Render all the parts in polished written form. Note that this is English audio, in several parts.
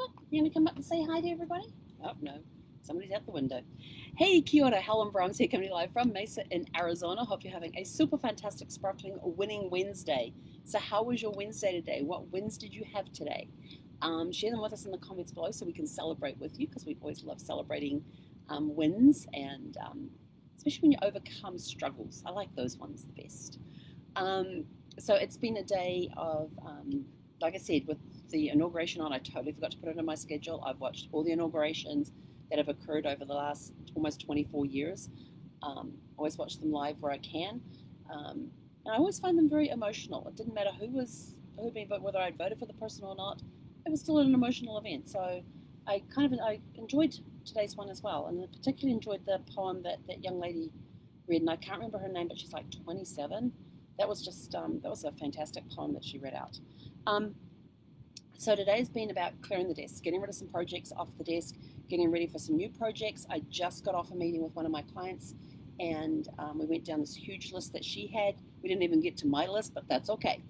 over? You want to come up and say hi to everybody? Oh, no. Somebody's out the window. Hey, kia ora, Helen Brahms here, coming live from Mesa in Arizona. Hope you're having a super fantastic, sparkling, winning Wednesday. So how was your Wednesday today? What wins did you have today? Share them with us in the comments below so we can celebrate with you, because we always love celebrating wins, and especially when you overcome struggles. I like those ones the best. So it's been a day of, like I said, with the inauguration on, I totally forgot to put it on my schedule. I've watched all the inaugurations that have occurred over the last almost 24 years. Always watch them live where I can. And I always find them very emotional. It didn't matter who had been, whether I'd voted for the person or not. It was still an emotional event. So I enjoyed today's one as well, and I particularly enjoyed the poem that young lady read. And I can't remember her name, but she's like 27. That was just that was a fantastic poem that she read out. So today's been about clearing the desk, getting rid of some projects off the desk, getting ready for some new projects. I just got off a meeting with one of my clients, and we went down this huge list that she had. We didn't even get to my list, but that's okay.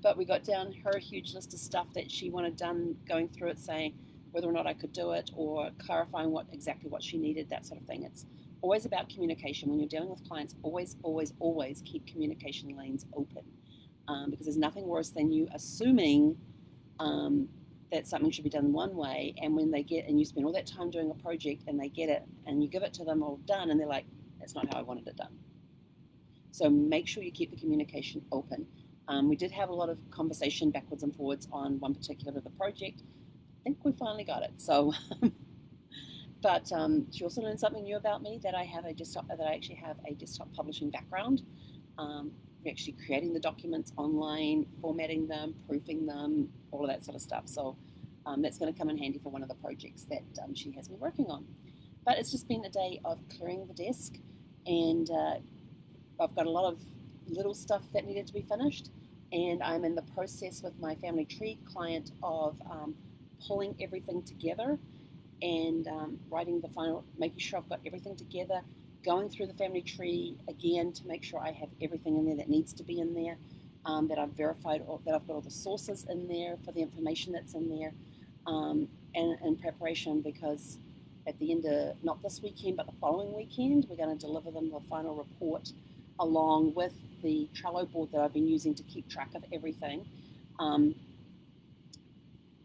But we got down her huge list of stuff that she wanted done, going through it, saying whether or not I could do it, or clarifying exactly what she needed, that sort of thing. It's always about communication. When you're dealing with clients, always, always, always keep communication lanes open. Because there's nothing worse than you assuming that something should be done one way, and when they get, and you spend all that time doing a project and they get it and you give it to them all done and they're like, that's not how I wanted it done. So make sure you keep the communication open. We did have a lot of conversation backwards and forwards on one particular bit of the project. I think we finally got it. So, but she also learned something new about me, that I actually have a desktop publishing background. We're actually creating the documents online, formatting them, proofing them, all of that sort of stuff. So that's going to come in handy for one of the projects that she has me working on. But it's just been a day of clearing the desk, and I've got a lot of little stuff that needed to be finished, and I'm in the process with my family tree client of pulling everything together and writing the final, making sure I've got everything together, going through the family tree again to make sure I have everything in there that needs to be in there, that I've verified, that I've got all the sources in there for the information that's in there, and in preparation, because at the end of, not this weekend, but the following weekend, we're going to deliver them the final report along with the Trello board that I've been using to keep track of everything. And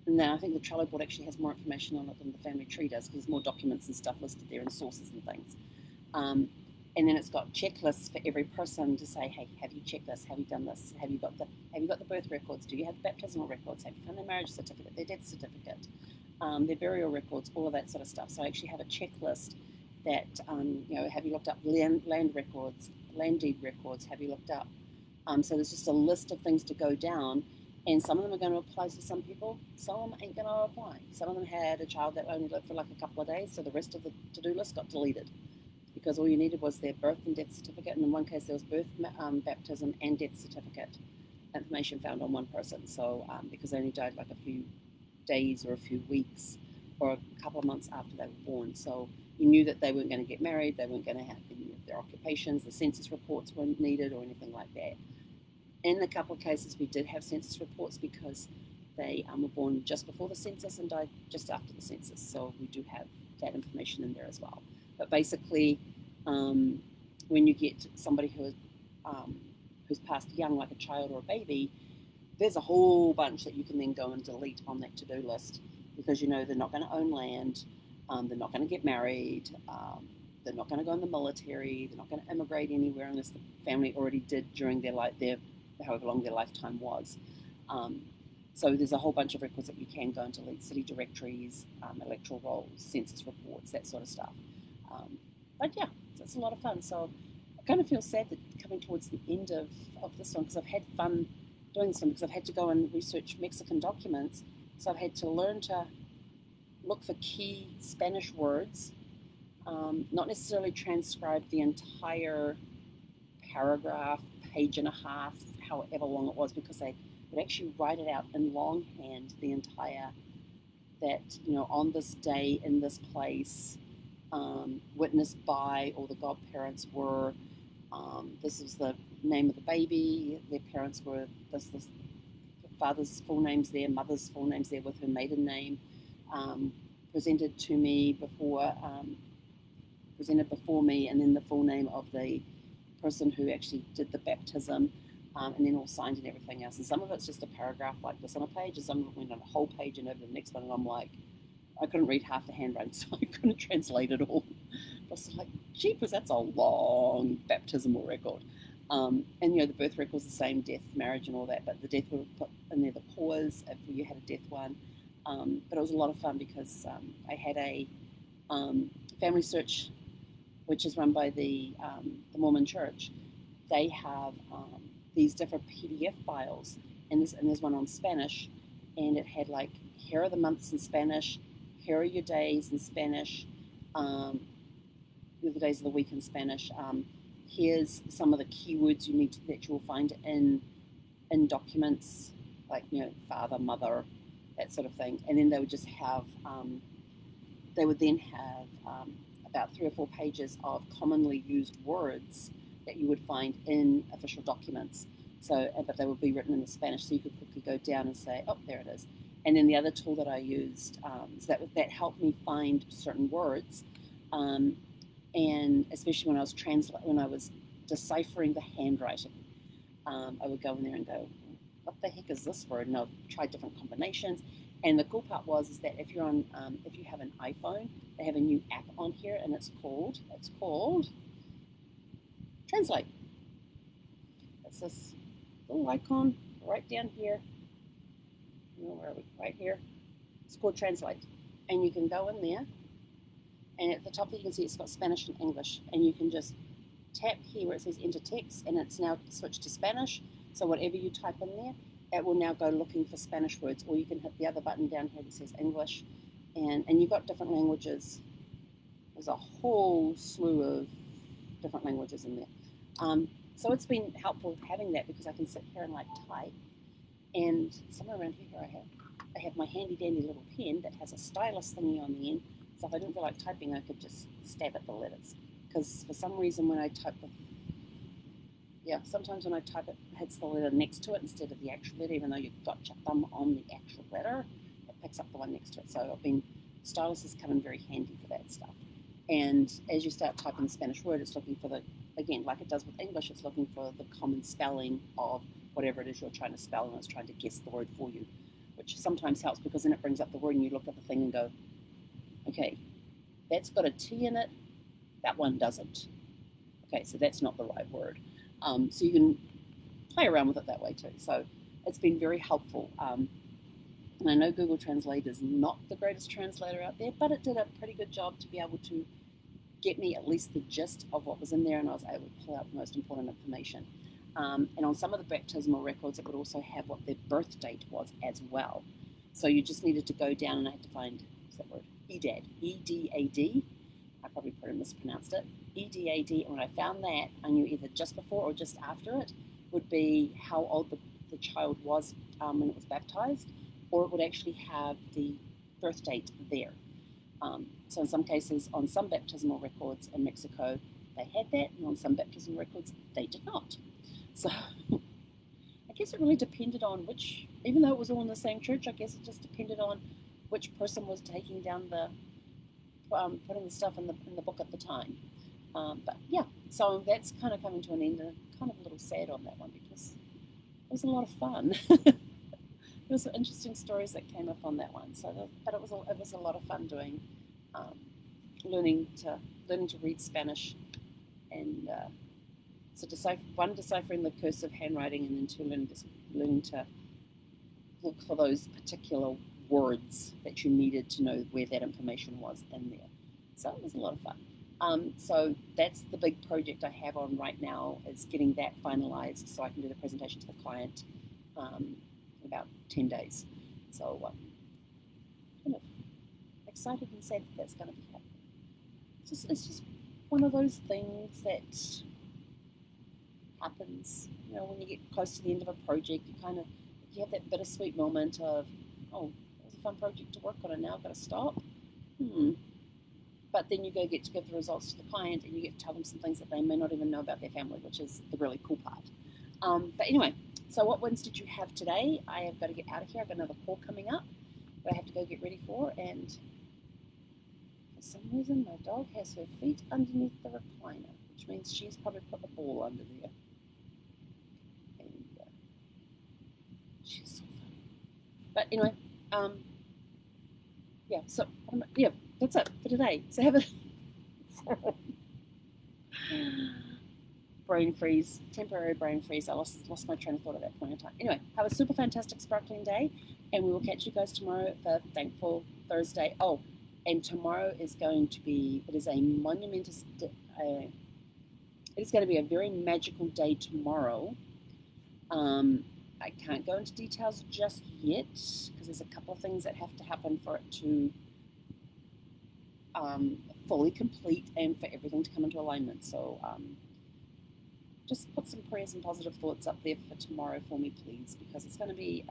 then I think the Trello board actually has more information on it than the family tree does, because there's more documents and stuff listed there and sources and things. And then it's got checklists for every person to say, hey, have you checked this? Have you done this? Have you got the birth records? Do you have the baptismal records? Have you found their marriage certificate, their death certificate, their burial records, all of that sort of stuff. So I actually have a checklist that, have you looked up land records, land deed records? Have you looked up? So there's just a list of things to go down. And some of them are going to apply to some people. Some of them ain't going to apply. Some of them had a child that only lived for like a couple of days, so the rest of the to-do list got deleted, because all you needed was their birth and death certificate. And in one case, there was birth, baptism, and death certificate information found on one person. So because they only died like a few days or a few weeks or a couple of months after they were born. So you knew that they weren't going to get married, they weren't going to have any of their occupations, the census reports weren't needed or anything like that. In a couple of cases, we did have census reports because they were born just before the census and died just after the census. So we do have that information in there as well. But basically, when you get somebody who's passed young, like a child or a baby, there's a whole bunch that you can then go and delete on that to-do list, because you know they're not going to own land, they're not going to get married, they're not going to go in the military, they're not going to immigrate anywhere unless the family already did during their however long their lifetime was. So there's a whole bunch of records that you can go and delete: city directories, electoral rolls, census reports, that sort of stuff. But yeah, so it's a lot of fun. So I kind of feel sad that coming towards the end of this one, because I've had fun doing this one, because I've had to go and research Mexican documents. So I've had to learn to look for key Spanish words, not necessarily transcribe the entire paragraph, page and a half, however long it was, because they would actually write it out in longhand, the entire, that, on this day, in this place, witnessed by, or the godparents were, this is the name of the baby, their parents were this father's full name's there, mother's full name's there with her maiden name, presented before me, and then the full name of the person who actually did the baptism, and then all signed and everything else. And some of it's just a paragraph like this on a page, and some of it went on a whole page and over the next one, and I'm like, I couldn't read half the handwriting, so I couldn't translate it all. I was like, jeepers, that's a long baptismal record. And the birth record's the same, death, marriage, and all that, but the death would have put in there the cause if you had a death one. But it was a lot of fun because I had a family search, which is run by the Mormon Church. They have these different PDF files, and there's one on Spanish, and it had like, here are the months in Spanish, here are your days in Spanish, the days of the week in Spanish. Here's some of the keywords that you will find in documents, like father, mother, that sort of thing. And then they would just have about 3 or 4 pages of commonly used words that you would find in official documents. But they would be written in the Spanish, so you could quickly go down and say, oh, there it is. And then the other tool that I used, so that helped me find certain words, and especially when I was deciphering the handwriting, I would go in there and go, what the heck is this word? And I'll try different combinations. And the cool part is that if you have an iPhone, they have a new app on here, and it's called Translate. It's this little icon right down here. Where are we? Right here. It's called Translate. And you can go in there, and at the top you can see it's got Spanish and English, and you can just tap here where it says enter text, and it's now switched to Spanish. So whatever you type in there, it will now go looking for Spanish words, or you can hit the other button down here that says English, and you've got different languages. There's a whole slew of different languages in there. So it's been helpful having that, because I can sit here and like type, and somewhere around here I have my handy dandy little pen that has a stylus thingy on the end, so if I didn't feel like typing, I could just stab at the letters, because for some reason when I type sometimes when I type it hits the letter next to it instead of the actual letter, even though you've got your thumb on the actual letter, it picks up the one next to it. So stylus has come in very handy for that stuff. And as you start typing the Spanish word, it's looking for again, like it does with English, it's looking for the common spelling of whatever it is you're trying to spell, and it's trying to guess the word for you, which sometimes helps, because then it brings up the word and you look at the thing and go, okay, that's got a T in it, that one doesn't. Okay, so that's not the right word. So you can play around with it that way too. So it's been very helpful. And I know Google Translate is not the greatest translator out there, but it did a pretty good job to be able to get me at least the gist of what was in there, and I was able to pull out the most important information. And on some of the baptismal records, it would also have what their birth date was as well. So you just needed to go down, and I had to find, what's that word? EDAD, E-D-A-D. I probably mispronounced it. EDAD, and when I found that, I knew either just before or just after it would be how old the child was when it was baptized, or it would actually have the birth date there. So in some cases, on some baptismal records in Mexico, they had that, and on some baptismal records, they did not. So I guess it really depended on which, even though it was all in the same church, I guess it just depended on which person was taking down putting the stuff in the book at the time. But yeah, so that's kind of coming to an end, and kind of a little sad on that one, because it was a lot of fun. There were some interesting stories that came up on that one. But it was a lot of fun doing, learning to read Spanish, and so deciphering the cursive handwriting, and then 2 learning to look for those particular words that you needed to know where that information was in there. So it was a lot of fun. So that's the big project I have on right now, is getting that finalized so I can do the presentation to the client in about 10 days. So kind of excited and sad that that's going to be happening. It's just one of those things that happens, when you get close to the end of a project, you have that bittersweet moment of, oh, it was a fun project to work on, and now I've got to stop. But then you get to give the results to the client, and you get to tell them some things that they may not even know about their family, which is the really cool part. But anyway, So what wins did you have today? I have got to get out of here. I've got another call coming up that I have to go get ready for, and for some reason my dog has her feet underneath the recliner, which means she's probably put the ball under there. And she's so funny. But anyway, yeah, so yeah, that's it for today. So have a brain freeze, temporary brain freeze. I lost my train of thought at that point in time. Anyway, have a super fantastic sparkling day, and we will catch you guys tomorrow for Thankful Thursday. Oh, and tomorrow is going to be, it is a monumentous, it is going to be a very magical day tomorrow. I can't go into details just yet because there's a couple of things that have to happen for it to fully complete and for everything to come into alignment. So just put some prayers and positive thoughts up there for tomorrow for me, please, because it's going to be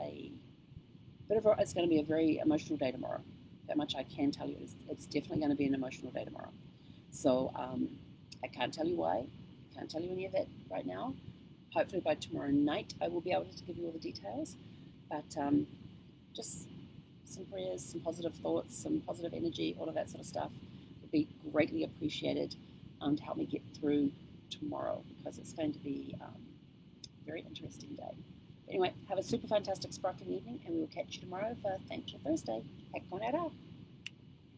it's going to be a very emotional day tomorrow. That much I can tell you. It's definitely going to be an emotional day tomorrow. So I can't tell you why. I can't tell you any of that right now. Hopefully by tomorrow night I will be able to give you all the details. But just some prayers, some positive thoughts, some positive energy, all of that sort of stuff would be greatly appreciated to help me get through tomorrow, because it's going to be a very interesting day. Anyway, have a super fantastic sparkling evening, and we will catch you tomorrow for Thankful Thursday. Hek konera.